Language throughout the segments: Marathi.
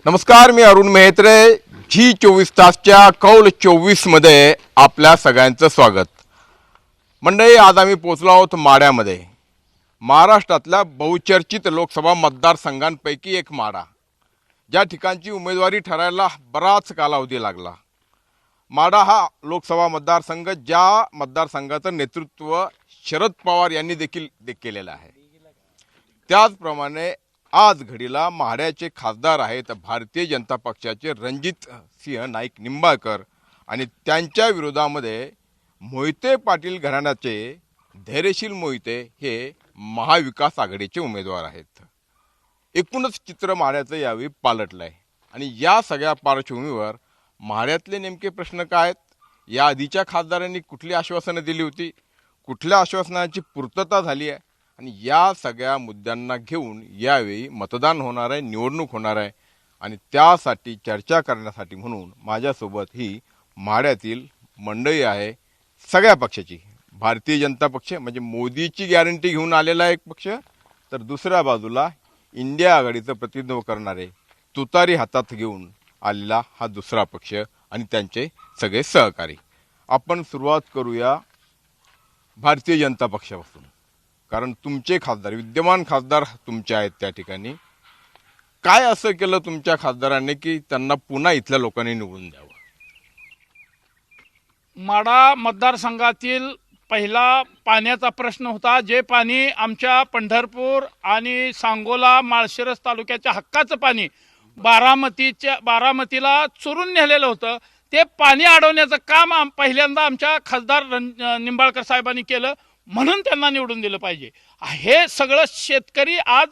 नमस्कार, मी अरुण मेहत्रे. G24 तासच्या कौल 24 मध्ये आपल्या सगळ्यांचं स्वागत. मंडळी, आज आम्ही पोहोचलो आहोत माढ्यामध्ये. महाराष्ट्रातल्या बहुचर्चित लोकसभा मतदारसंघांपैकी एक माढा, ज्या ठिकाणची उमेदवारी ठरायला बराच कालावधी लागला. माढा हा लोकसभा मतदारसंघ, ज्या मतदारसंघाचं नेतृत्व शरद पवार यांनी देखील केलेलं आहे. त्याचप्रमाणे आज घडीला माढ्याचे खासदार आहेत भारतीय जनता पक्षाचे रणजित सिंह नाईक निंबाळकर, आणि त्यांच्या विरोधामध्ये मोहिते पाटील घराण्याचे धैर्यशील मोहिते हे महाविकास आघाडीचे उमेदवार आहेत. एकूणच चित्र माढ्याचं यावेळी पालटलं आहे. आणि या सगळ्या पार्श्वभूमीवर माढ्यातले नेमके प्रश्न काय आहेत, या आधीच्या खासदारांनी कुठली आश्वासनं दिली होती, कुठल्या आश्वासनांची पूर्तता झाली आहे, आणि या सगळ्या मुद्द्यांना घेऊन यावेळी मतदान होणार आहे, निवडणूक होणार आहे. आणि त्यासाठी चर्चा करण्यासाठी म्हणून माझ्यासोबत ही माढ्यातील मंडळी आहे सगळ्या पक्षाची. भारतीय जनता पक्ष म्हणजे मोदीची गॅरंटी घेऊन आलेला एक पक्ष, तर दुसऱ्या बाजूला इंडिया आघाडीचं प्रतिनिधित्व करणारे तुतारी हातात घेऊन आलेला हा दुसरा पक्ष आणि त्यांचे सगळे सहकारी. आपण सुरुवात करूया भारतीय जनता पक्षापासून, कारण तुमचे खासदार, विद्यमान खासदार तुमचे आहेत त्या ठिकाणी. काय असं केलं तुमच्या खासदारांनी की त्यांना पुन्हा इथल्या लोकांनी निवडून द्यावं? माढा मतदारसंघातील पहिला पाण्याचा प्रश्न होता. जे पाणी आमच्या पंढरपूर आणि सांगोला माळशिरस तालुक्याच्या हक्काचं पाणी बारामतीला चोरून नेलेलं होतं, ते पाणी अडवण्याचं काम पहिल्यांदा आमच्या खासदार निंबाळकर साहेबांनी केलं, म्हणून त्यांना निवडून दिलं पाहिजे. हे सगळं शेतकरी आज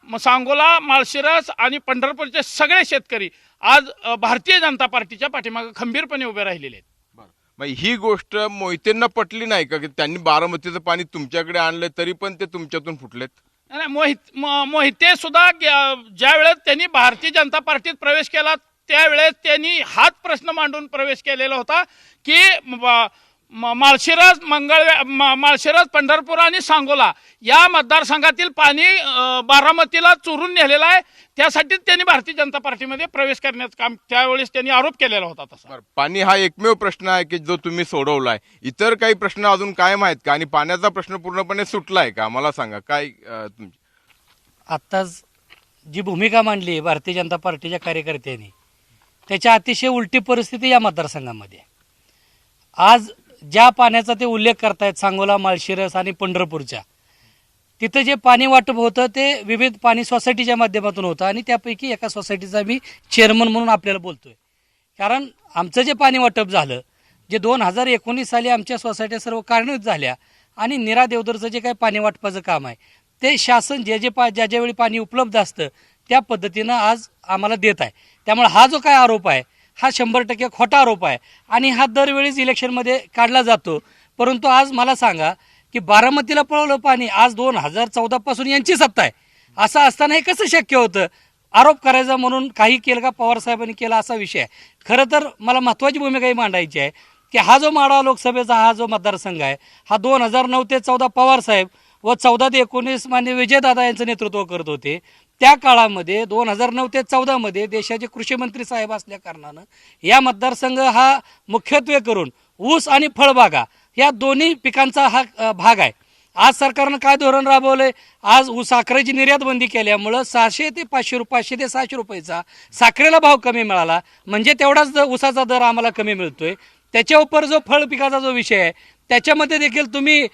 सांगोला, माळशिरस आणि पंढरपूरचे सगळे शेतकरी आज भारतीय जनता पार्टीच्या पाठीमागे खंबीरपणे उभे राहिलेले आहेत. मग ही गोष्ट मोहितेंना पटली नाही का की त्यांनी बारामतीचं पाणी तुमच्याकडे आणलं तरी पण ते तुमच्यातून फुटलेत? नाही, मोहिते सुद्धा ज्या वेळेस त्यांनी भारतीय जनता पार्टीत प्रवेश केला त्यावेळेस त्यांनी हाच प्रश्न मांडून प्रवेश केलेला होता की माळशिरस, पंढरपूर आणि सांगोला या मतदारसंघातील पाणी बारामतीला चोरून नेलेलं आहे. त्यासाठी त्यांनी भारतीय जनता पार्टीमध्ये प्रवेश करण्याचं काम त्यावेळेस त्यांनी आरोप केलेला होता. तसा पाणी हा एकमेव प्रश्न आहे की जो तुम्ही सोडवलाय. इतर काही प्रश्न अजून कायम आहेत का? आणि पाण्याचा प्रश्न पूर्णपणे सुटलाय का? मला सांगा काय तुमची आत्ताच जी भूमिका मांडली भारतीय जनता पार्टीच्या कार्यकर्त्यांनी, त्याच्या अतिशय उलटी परिस्थिती या मतदारसंघामध्ये. आज ज्या पाण्याचा ते उल्लेख करतायत सांगोला, माळशिरस आणि पंढरपूरच्या, तिथं जे पाणी वाटप होतं ते विविध पाणी सोसायटीच्या माध्यमातून होतं, आणि त्यापैकी एका सोसायटीचा मी चेअरमन म्हणून आपल्याला बोलतोय. कारण आमचं जे पाणी वाटप झालं, जे 2019 साली आमच्या सोसायट्या सर्व कार्यान्वित झाल्या, आणि निरा देवदरचं जे काही पाणी वाटपाचं काम आहे ते शासन ज्या ज्यावेळी पाणी उपलब्ध असतं त्या पद्धतीनं आज आम्हाला देत आहे. त्यामुळे हा जो काय आरोप आहे हा 100% खोटा आरोप आहे, आणि हा दरवेळीच इलेक्शनमध्ये काढला जातो. परंतु आज मला सांगा की बारामतीला पळवलं पाणी, आज 2014 पासून यांची सत्ता आहे. असं असताना हे कसं शक्य होतं? आरोप करायचा म्हणून काही केलं का पवार साहेबांनी केला असा विषय आहे. खरं तर मला महत्त्वाची भूमिका ही मांडायची आहे की हा जो माढा लोकसभेचा हा जो मतदारसंघ आहे हा 2009 ते 14 पवार साहेब व 14 ते 19 मान्य विजयदादा यांचं नेतृत्व करत होते. त्या काळामध्ये 2009 ते 14 मध्ये देशाचे कृषी मंत्री साहेब असल्या कारणानं या मतदारसंघ हा मुख्यत्वे करून ऊस आणि फळबागा या दोन्ही पिकांचा हा भाग आहे. आज सरकारनं काय धोरण राबवलंय? आज साखरेची निर्यात बंदी केल्यामुळं 600 ते 500 रुपयाचा साखरेला भाव कमी मिळाला, म्हणजे तेवढाच ऊसाचा दर आम्हाला कमी मिळतोय. त्याच्या उपर जो फळ पिकाचा जो विषय आहे त्याच्यामध्ये देखील तुम्ही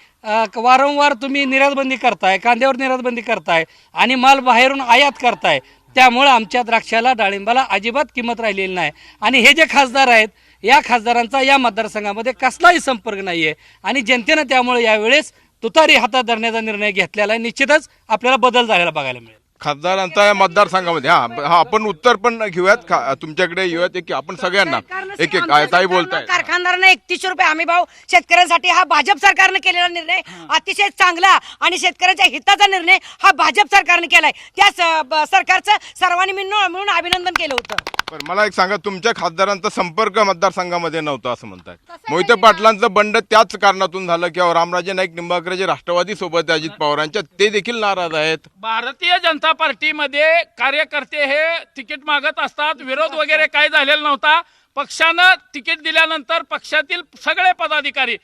वारंवार तुम्ही निर्यातबंदी करताय, कांद्यावर निर्यातबंदी करताय आणि माल बाहेरून आयात करताय. त्यामुळे आमच्या द्राक्षाला, डाळिंबाला अजिबात किंमत राहिलेली नाही. आणि हे जे खासदार आहेत या खासदारांचा या मतदारसंघामध्ये कसलाही संपर्क नाही आहे, आणि जनतेनं त्यामुळे यावेळेस तुतारी हातात धरण्याचा निर्णय घेतलेला आहे. निश्चितच आपल्याला बदल झालेला बघायला मिळेल खासदारांचा या मतदारसंघामध्ये. हा आपण उत्तर पण घेऊयात, तुमच्याकडे येऊयात. एक आपण सगळ्यांना एक एक ताई बोलताय. कारखानदारांना 3100 रुपये हमी भाव शेतकऱ्यांसाठी हा भाजप सरकारने केलेला निर्णय अतिशय चांगला आणि शेतकऱ्यांच्या हिताचा निर्णय हा भाजप सरकारने केलाय. त्या सरकारचं सर्वांनी मिळून अभिनंदन केलं होतं. पण मला एक सांगा, तुमच्या खासदारांचा संपर्क मतदारसंघामध्ये नव्हता असं म्हणताय. मोहिते पाटलांचं बंड त्याच कारणातून झालं की रामराजे नाईक निंबाळकर जे राष्ट्रवादी सोबत अजित पवारांच्या, ते देखील नाराज आहेत. भारतीय जनता जनता पार्टीमध्ये कार्यकर्ते हे तिकीट मागत असतात. विरोध वगैरे काही झालेला नव्हता. पक्षानं तिकीट दिल्यानंतर पक्षातील सगळे पदाधिकारी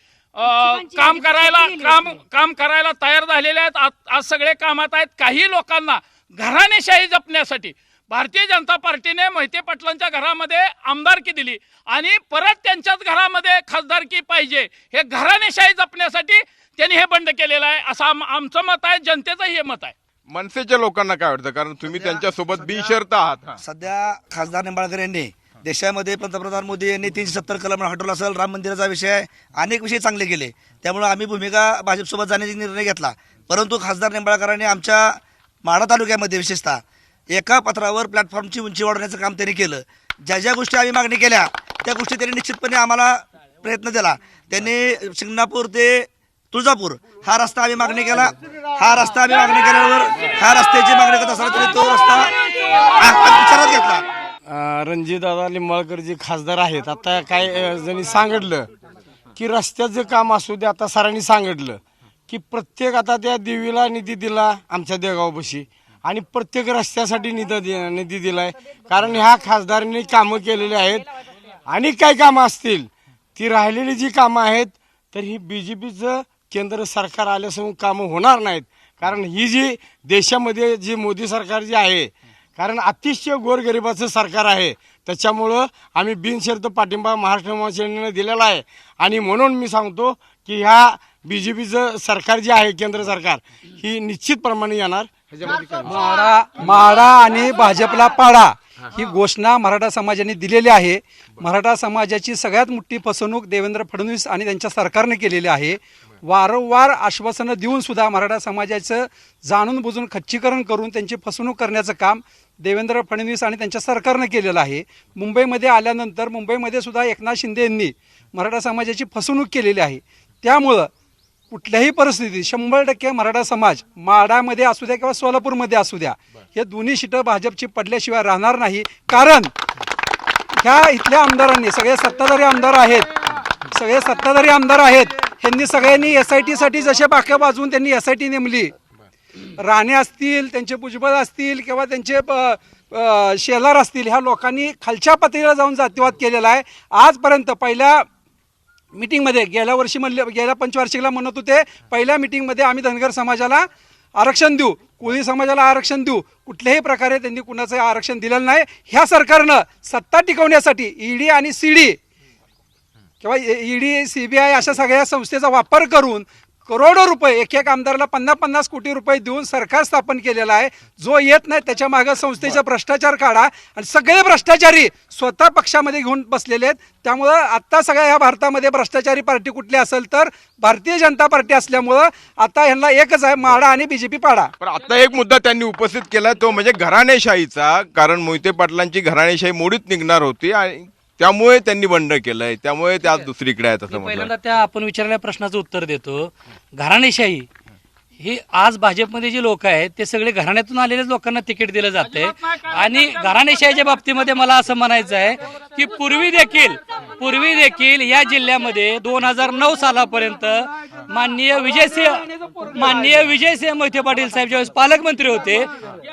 काम करायला तयार झालेले आहेत. आज सगळे कामात आहेत. काही लोकांना घराणेशाही जपण्यासाठी भारतीय जनता पार्टीने मोहिते पाटलांच्या घरामध्ये आमदारकी दिली आणि परत त्यांच्याच घरामध्ये खासदारकी पाहिजे हे घराणेशाही जपण्यासाठी त्यांनी हे बंड केलेलं आहे असं आमचं मत आहे. जनतेचंही हे मत आहे. मनसेच्या लोकांना काय वाटतं, कारण तुम्ही त्यांच्यासोबत बिनशर्त आहात. सध्या खासदार निंबाळकर यांनी देशामध्ये पंतप्रधान मोदी यांनी 370 कलम हटवला असेल, राम मंदिराचा विषय आहे, अनेक विषय चांगले केले. त्यामुळे आम्ही भूमिका भाजपसोबत जाण्याचा निर्णय घेतला. परंतु खासदार निंबाळकरांनी आमच्या माढा तालुक्यामध्ये विशेषतः एका पत्रावर प्लॅटफॉर्मची उंची वाढवण्याचं काम त्यांनी केलं. ज्या ज्या गोष्टी आम्ही मागणी केल्या त्या गोष्टी त्यांनी निश्चितपणे आम्हाला प्रयत्न दिला. त्यांनी शिंगणापूर ते तुळजापूर हा रस्ता आम्ही मागणी केला. हा रस्ता आम्ही मागणी केल्यावर हा रस्त्याची मागणी करत असताना त्यांनी तो रस्ता विचारात घेतला. रणजितदादा लिंबाळकर जे खासदार आहेत, आता काय जणी सांगितलं की रस्त्याचं काम असू दे. आता सरांनी सांगितलं की प्रत्येक आता त्या देवीला निधी दिला आमच्या देगावपाशी आणि प्रत्येक रस्त्यासाठी निधी दिलाय. कारण ह्या खासदारांनी कामं केलेली आहेत. आणि काय कामं असतील ती राहिलेली जी कामं आहेत तर ही BJPचं केंद्र सरकार आल्यासमोर कामं होणार नाहीत. कारण ही जी देशामध्ये जी मोदी सरकार जी आहे, कारण अतिशय गोरगरिबाचं सरकार आहे, त्याच्यामुळं आम्ही बिनशर्त पाठिंबा महाराष्ट्र नवसेनेने दिलेला आहे. आणि म्हणून मी सांगतो की ह्या BJPचं सरकार जे आहे केंद्र सरकार ही निश्चितप्रमाणे येणार. माढा आणि भाजपला पाडा ही घोषणा मराठा समाजाने दिलेली आहे. मराठा समाजाची सगळ्यात मोठी फसवणूक देवेंद्र फडणवीस आणि त्यांच्या सरकारने केलेली आहे. वारंवार आश्वासनं देऊन सुद्धा मराठा समाजाचं जाणून बुजून खच्चीकरण करून त्यांची फसवणूक करण्याचं काम देवेंद्र फडणवीस आणि त्यांच्या सरकारनं केलेलं आहे. मुंबईमध्ये आल्यानंतर मुंबईमध्ये सुद्धा एकनाथ शिंदे यांनी मराठा समाजाची फसवणूक केलेली आहे. त्यामुळं कुठल्याही परिस्थितीत 100% मराठा समाज माढामध्ये असू द्या किंवा सोलापूरमध्ये असू द्या हे दोन्ही सीटं भाजपची पडल्याशिवाय राहणार नाही. कारण ह्या इथल्या आमदारांनी सगळे सत्ताधारी आमदार आहेत यांनी सगळ्यांनी SIT साठी जसे बाक्या वाजवून त्यांनी SIT नेमली. राणे असतील, त्यांचे भुजबळ असतील किंवा त्यांचे शेलार असतील, ह्या लोकांनी खालच्या पातळीला जाऊन जातीवाद केलेला आहे. आजपर्यंत पहिल्या मीटिंगमध्ये गेल्या पंचवार्षिकला म्हणत होते पहिल्या मीटिंगमध्ये आम्ही धनगर समाजाला आरक्षण देऊ, कोळी समाजाला आरक्षण देऊ. कुठल्याही प्रकारे त्यांनी कुणाचं आरक्षण दिलेलं नाही. ह्या सरकारनं सत्ता टिकवण्यासाठी ED आणि CD किंवा ED CBI अशा सगळ्या संस्थेचा वापर करून करोडो रुपये एक आमदाराला 50-50 कोटी रुपये देऊन सरकार स्थापन केलेलं आहे. जो येत नाही त्याच्या मागे संस्थेचा भ्रष्टाचार काढा आणि सगळे भ्रष्टाचारी स्वतः पक्षामध्ये घेऊन बसलेले आहेत. त्यामुळं आता सगळ्या ह्या भारतामध्ये भ्रष्टाचारी पार्टी कुठली असेल तर भारतीय जनता पार्टी असल्यामुळं आता ह्यांना एकच आहे, माढा आणि BJP पाडा. पण आता एक मुद्दा त्यांनी उपस्थित केला तो म्हणजे घराणेशाहीचा. कारण मोहिते पाटलांची घराणेशाही मोडीत निघणार होती आणि त्यामुळे त्यांनी बंड केलंय, त्यामुळे त्या दुसरीकडे आहेत असं पहिल्यांदा त्या आपण विचारलेल्या प्रश्नाचं उत्तर देतो. घराणेशाही ही आज भाजपमध्ये जे लोक आहेत ते सगळे घराण्यातून आलेल्याच लोकांना तिकीट दिलं जाते. आणि घराणेशाहीच्या बाबतीमध्ये मला असं म्हणायचं आहे की पूर्वी देखील या जिल्ह्यामध्ये 2009 सालापर्यंत माननीय विजयसिंह मोहिते पाटील साहेब ज्यावेळेस पालकमंत्री होते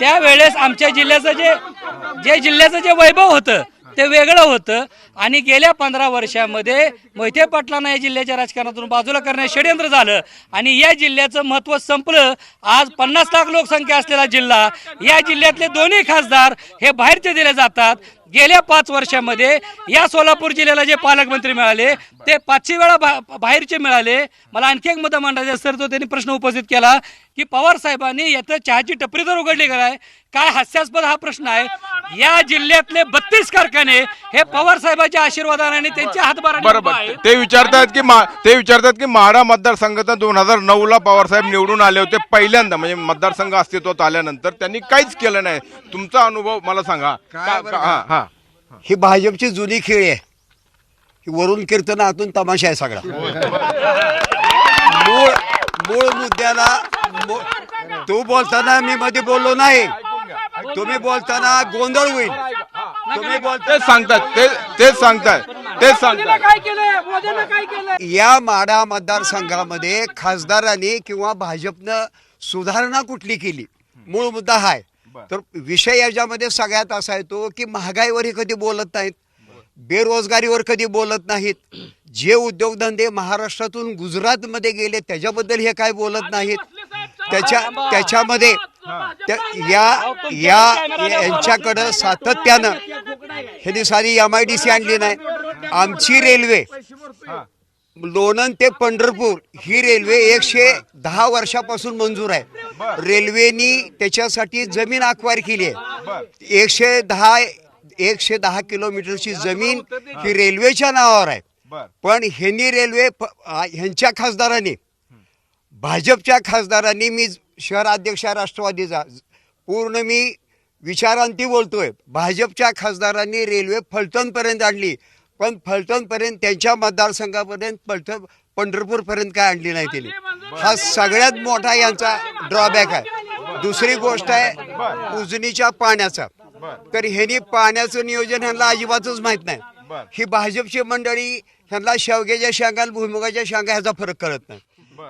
त्यावेळेस आमच्या जिल्ह्याचं जे वैभव होतं ते वेगळं होतं. आणि गेल्या 15 वर्षामध्ये मोहिते पाटलांना या जिल्ह्याच्या राजकारणातून बाजूला करण्याचं षडयंत्र झालं आणि या जिल्ह्याचं महत्त्व संपलं. आज 50 लाख लोकसंख्या असलेला जिल्हा, या जिल्ह्यातले दोन्ही खासदार हे बाहेरचे दिले जातात. गेल्या 5 वर्षामध्ये या सोलापूर जिल्ह्याला जे पालकमंत्री मिळाले ते 5 वेळा बाहेरचे मिळाले. मला आणखी एक मुद्दा मांडायचा सर, तो त्यांनी प्रश्न उपस्थित केला की पवार साहेबांनी याचं चहाची टपरी तर उघडली काय. काय हास्यास्पद हा प्रश्न आहे. या जिल्ह्यातले 32 कारखाने हे पवार साहेबांच्या आशीर्वादाने त्यांच्या हातभाराने बरोबर ते विचारतात की माढा मतदारसंघात 2009ला पवार साहेब निवडून आले होते पहिल्यांदा, म्हणजे मतदारसंघ अस्तित्वात आल्यानंतर त्यांनी काहीच केलं नाही. तुमचा अनुभव मला सांगा. ही भाजपची जुनी खेळ आहे. वरून कीर्तन आतून तमाशा आहे सगळा. मूळ मुद्द्याला तू बोलताना मी मध्ये बोललो नाही. तुम्ही बोलताना गोंधळ होईल. तुम्ही तेच सांगतात. या माढा मतदारसंघामध्ये खासदारांनी किंवा भाजपनं सुधारणा कुठली केली, मूळ मुद्दा हाय. तर विषय याच्यामध्ये सगळ्यात असा येतो की महागाईवरही कधी बोलत नाहीत, बेरोजगारीवर कधी बोलत नाहीत, जे उद्योगधंदे महाराष्ट्रातून गुजरातमध्ये गेले त्याच्याबद्दल हे काय बोलत नाहीत. त्याच्यामध्ये यांच्याकडं सातत्यानं ह्यांनी सारी MIDC आणली नाही. आमची रेल्वे लोणंद ते पंढरपूर ही रेल्वे 110 वर्षापासून मंजूर आहे. रेल्वेनी त्याच्यासाठी जमीन अक्वायर केली आहे. 110 किलोमीटरची जमीन ही रेल्वेच्या नावावर आहे. पण ह्यांनी रेल्वे ह्यांच्या खासदारांनी, भाजपच्या खासदारांनी, मी शहराध्यक्ष राष्ट्रवादीचा पूर्ण मी विचारांती बोलतोय, भाजपच्या खासदारांनी रेल्वे फलटणपर्यंत आणली, पण फलटणपर्यंत त्यांच्या मतदारसंघापर्यंत पंढरपूरपर्यंत काय आणली नाही त्यांनी. हा सगळ्यात मोठा यांचा ड्रॉबॅक आहे. दुसरी गोष्ट आहे उजनीच्या पाण्याचा. तर ह्यांनी पाण्याचं नियोजन ह्यांना अजिबातच माहित नाही. ही भाजपची मंडळी ह्यांना शेवग्याच्या शेंगा आणि भुईमुगाच्या शेंगा ह्याचा फरक कळत नाही.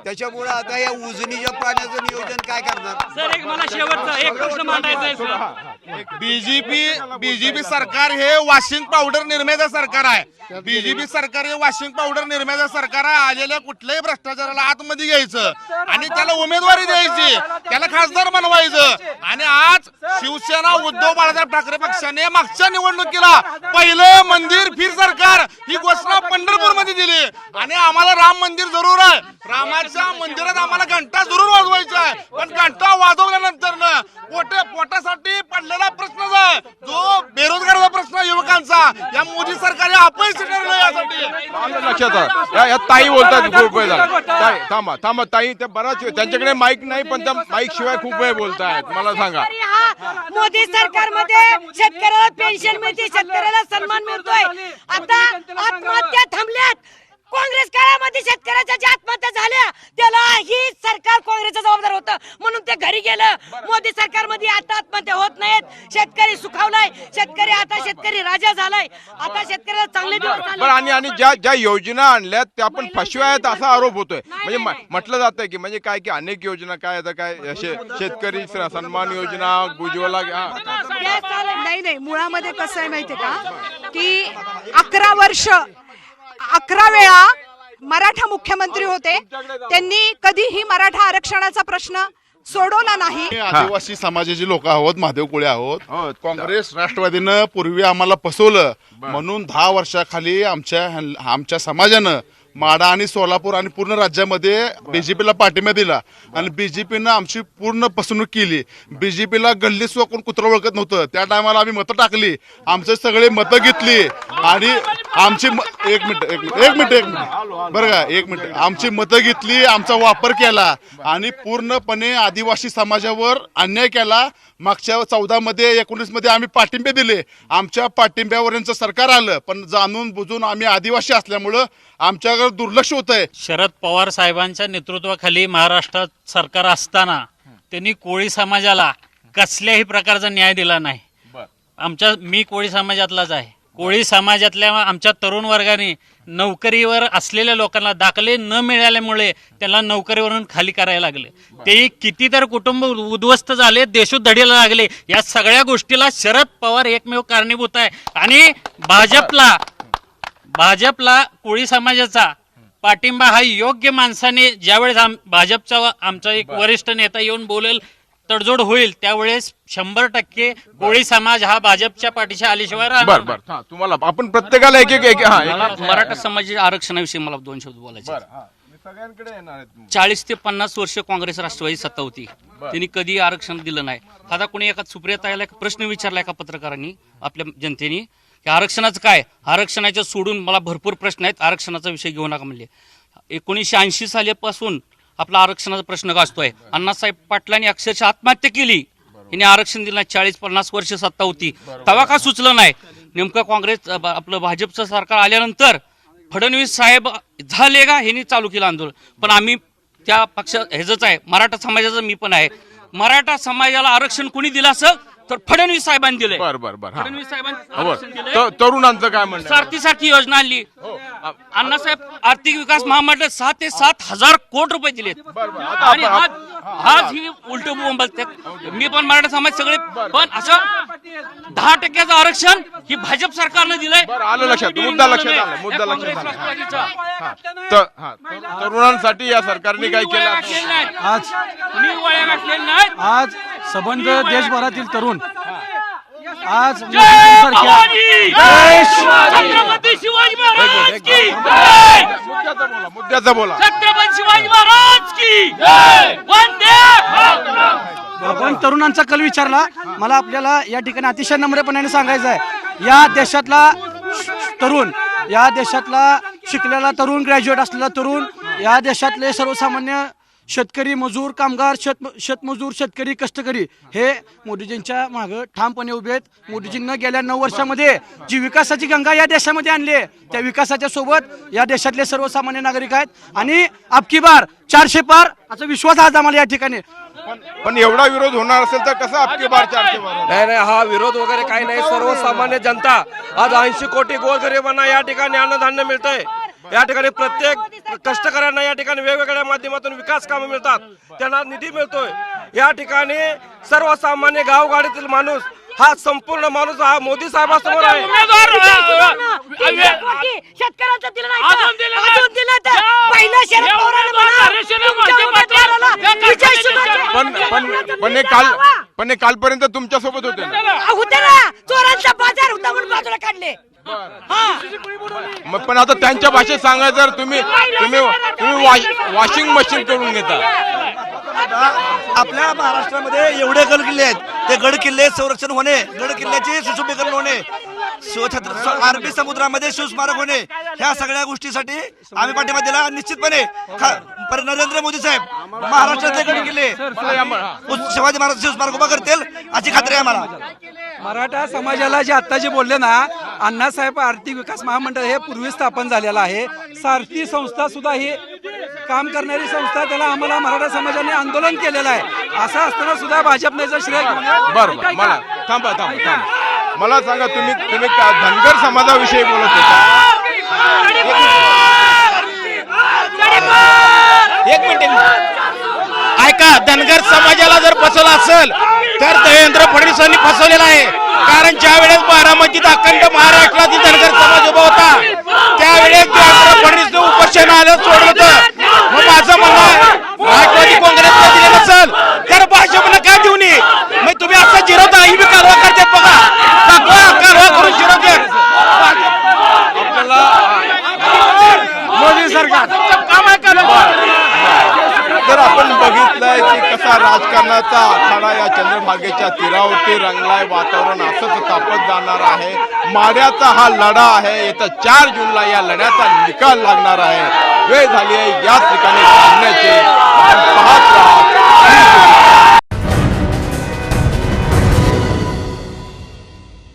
त्याच्यामुळे आता या उजनीच्या पाण्याचं नियोजन काय करणार. सर एक मला शेवटचा एक प्रश्न मांडायचा आहे सर. बीजेपी सरकार हे वॉशिंग पावडर निर्मात्या सरकार आहे. बीजेपी सरकार हे वॉशिंग पावडर निर्मात्या सरकार आहे. आलेल्या कुठल्याही भ्रष्टाचाराला आतमध्ये घ्यायचं आणि त्याला उमेदवारी द्यायची, त्याला खासदार बनवायचं. आणि आज शिवसेना उद्धव बाळासाहेब ठाकरे पक्षाने मागच्या निवडणुकीला पहिलं मंदिर फिर सरकार ही घोषणा पंढरपूर मध्ये दिली. आणि आम्हाला राम मंदिर जरूर आहे. रामाच्या मंदिरात आम्हाला घंटा जरूर वाजवायचा आहे. पण घंटा वाजवल्यानंतर पोटासाठी पडलेला प्रश्न जो बेरोजगाराचा प्रश्न युवकांचा, या मोदी सरकार अपयशी ठरलं यासाठी. लक्षात आलं. या ताई बोलतात खूप वेळ झाला. थांबा ताई, ते बराच वेळ त्यांच्याकडे माईक नाही, पण त्या माईक शिवाय खूप वेळ बोलतायत. मला सांगा. मोदी सरकारमध्ये शेतकऱ्याला पेन्शन मिळते, शेतकऱ्याला सन्मान मिळतोय. आता आत्महत्या थांबल्यात. काँग्रेस काळामध्ये शेतकऱ्याच्या ज्या आत्महत्या झाल्या त्याला ही सरकार काँग्रेसचं जबाबदार होतं, म्हणून ते घरी गेलं. मोदी सरकारमध्ये आता आत्महत्या होत नाहीत. शेतकरी सुखावलाय, शेतकरी राजा झालाय. आता शेतकऱ्याला चांगले दिवस आले. आणि ज्या योजना आणल्यात त्या पण फसव्या आहेत असा आरोप होतोय. म्हणजे म्हटलं जातंय की म्हणजे काय की अनेक योजना काय आता काय शेतकरी सन्मान योजना, उज्ज्वला. नाही, मुळामध्ये कसं आहे माहितीये का की 11 वर्ष 11 वेळा मराठा मुख्यमंत्री होते. त्यांनी कधीही मराठा आरक्षणाचा प्रश्न सोडवला नाही. आदिवासी समाजाचे लोक आहोत, महादेव कोळी आहोत. काँग्रेस राष्ट्रवादीनं पूर्वी आम्हाला फसवलं म्हणून 10 वर्षाखाली आमच्या समाजानं माढा आणि सोलापूर आणि पूर्ण राज्यामध्ये बीजेपीला पाठिंबा दिला. आणि बीजेपीनं आमची पूर्ण फसवणूक केली. बीजेपीला गल्ली सुद्धा कोण कुत्रा ओळखत नव्हतं. त्या टायमाला आम्ही मतं टाकली, आमचे सगळे मतं घेतली आणि आमची एक मिनिट बरं का, एक मिनिट, आमची मतं घेतली, आमचा वापर केला आणि पूर्णपणे आदिवासी समाजावर अन्याय केला. मागच्या 14 मध्ये 19 मध्ये आम्ही पाठिंबे दिले. आमच्या पाठिंब्यावर यांचं सरकार आलं, पण जाणून बुजून आम्ही आदिवासी असल्यामुळं आमच्याकडे दुर्लक्ष होत आहे. शरद पवार साहेबांच्या नेतृत्वाखाली महाराष्ट्रात सरकार असताना त्यांनी कोळी समाजाला कसल्याही प्रकारचा न्याय दिला नाही. मी कोळी समाजातलाच आहे. कोळी समाजातल्या आमच्या तरुण वर्गाने नोकरीवर असलेल्या लोकांना दाखले न मिळाल्यामुळे त्यांना नोकरीवरून खाली करायला लागले. ते कितीतर कुटुंब उद्ध्वस्त झाले, देशोधडीला लागले. या सगळ्या गोष्टीला शरद पवार एकमेव कारणीभूत आहे. आणि भाजपला कोळी समाजाचा पाठिंबा हा योग्य माणसाने ज्यावेळेस भाजपचा आमचा एक वरिष्ठ नेता येऊन बोलेल, तडजोड होईल, त्यावेळेस 100% कोळी समाज हा भाजपच्या पाठीशी आल्याशिवाय राहणार नाही. तुम्हाला आपण प्रत्येकाला एक मराठा समाजाच्या आरक्षणाविषयी मला 2 शब्द बोलायचे. 40 ते 50 वर्ष काँग्रेस राष्ट्रवादी सत्ता होती, त्यांनी कधी आरक्षण दिलं नाही. आता कोणी एका सुप्रियाताईला प्रश्न विचारला एका पत्रकारांनी, आपल्या जनतेने, की आरक्षणाचं काय, आरक्षणाच्या सोडून मला भरपूर प्रश्न आहेत, आरक्षणाचा विषय घेऊ नका म्हणले. 1980 सालीपासून आपला आरक्षणाचा प्रश्न गाजतोय. अण्णासाहेब पाटलांनी अक्षरशः आत्महत्या केली, हिने आरक्षण दिलं. 40-50 वर्ष सत्ता होती, तेव्हा का सुचलं नाही. नेमकं काँग्रेस आपलं भाजपचं सरकार आल्यानंतर फडणवीस साहेब झाले का ह्यांनी चालू केलं आंदोलन. पण आम्ही त्या पक्ष ह्याच आहे, मराठा समाजाचं मी पण आहे. मराठा समाजाला आरक्षण कोणी दिलं असं तर फडणवीस साहेबांनी दिले. फडणवीस साहेबांनी तरुणांचं काय म्हणणं, सारथी योजना आणली. अण्णासाहेब आर्थिक विकास महामंडळ 6 ते 7 हजार कोटी रुपये दिलेत. आणि आज ही उलट बोंबलते. मी पण मराठा समाज सगळे, पण असं 10% आरक्षण ही भाजप सरकारनं दिलंय. बरं, आलं लक्षात, मुद्दा लक्षात आला, मुद्दा लक्षात आला. तरुणांसाठी या सरकारने काय केलं? आज कुणी वळ्या घातलेल्या नाहीत. आज संबंध देशभरातील तरुण आज छत्रपती शिवाजी महाराज की जय. मुद्द्याचं बोला. छत्रपती शिवाजी महाराज की जय. वंदे आपण तरुणांचा कल विचारला. मला आपल्याला या ठिकाणी अतिशय नम्रपणाने सांगायचं आहे, या देशातला तरुण, या देशातला शिकलेला तरुण, ग्रॅज्युएट असलेला तरुण, या देशातले सर्वसामान्य शेतकरी, मजूर, कामगार, शेतमजूर, शेतकरी, कष्टकरी हे मोदीजींच्या मागं ठामपणे उभे आहेत. मोदीजींना गेल्या 9 वर्षामध्ये जी विकासाची गंगा या देशामध्ये आणली आहे, त्या विकासाच्या सोबत या देशातले सर्वसामान्य नागरिक आहेत आणि अबकी बार 400 पार असा विश्वास आज आम्हाला या ठिकाणी. पण एवढा विरोध होणार असेल तर कसं आपके बार 400 पार? नाही, हा विरोध वगैरे काही नाही. सर्वसामान्य जनता आज 80 कोटी गोरगरिबांना या ठिकाणी अन्नधान्य मिळतंय. या ठिकाणी प्रत्येक कष्टकऱ्यांना या ठिकाणी वेगवेगळ्या माध्यमातून विकास कामं मिळतात, त्यांना निधी मिळतोय. या ठिकाणी सर्वसामान्य गावगाडीतील माणूस हा संपूर्ण माणूस हा मोदी साहेबांसमोर आहे. शेतकऱ्यांचं दिलं नाही, अजून दिलं तर पहिलं शरद पवारांनी पण हे कालपर्यंत तुमच्या सोबत होते ना? होते ना, चोरांचा बाजार होता म्हणून बाजूला काढले. पण आता त्यांच्या भाषेत सांगायचं तर तुम्ही वॉशिंग मशीन करून घेता. आपल्या महाराष्ट्रामध्ये एवढे गड किल्ले आहेत, ते गड किल्ले संरक्षण होणे, गड किल्ल्याचे सुशोभीकरण होणे, अरबी समुद्रामध्ये शिवस्मारक होणे, ह्या सगळ्या गोष्टीसाठी आम्ही पाठिंबा दिला. निश्चितपणे नरेंद्र मोदी साहेब महाराष्ट्रातले गड किल्ले शिवाजी महाराज शिवस्मारक उभा करतील अशी खात्री आहे आम्हाला. मराठा समाजाला जे आता जे बोलले ना, अण्णासाहेब आर्थिक विकास महामंडळ हे पूर्वी स्थापन झालेलं आहे. सारथी संस्था सुद्धा ही काम करणारी संस्था, त्याला आम्हाला मराठा समाजाने आंदोलन केलेलं आहे. असं असताना सुद्धा भाजपने जर श्रेय बरोबर. मला थांबा. मला सांगा, तुम्ही धनगर समाजाविषयी बोलत होता. एक मिनिट ऐका. धनगर समाजाला जर फसवलं असेल तर देवेंद्र फडणवीसांनी फसवलेला आहे. कारण ज्या वेळेस बारामतीत अखंड महाराष्ट्रातील धनगर समाज उभा होता, त्यावेळेस देवेंद्र फडणवीसने उपोषणाला सोडलं होतं. मग माझं म्हणणं आहे, राष्ट्रवादी काँग्रेसला दिलं नसेल तर भाजपला काय देऊ नये? मग तुम्ही असं जिरवता, ही बी कारवा करतात बघा. कारवा करून जिरवतात. मोदी सरकार काम आहे का? तर आपण बघितलंय की कसा राजकारणाचा आखाडा या चंद्रभागेच्या तीरावरती रंगलाय. वातावरण असंच तापत जाणार आहे. माड्याचा हा लढा आहे. येत्या 4 जूनला या लढ्याचा निकाल लागणार आहे. वेळ झाली आहे याच ठिकाणी थांबण्याची. आपण पाहत राहा.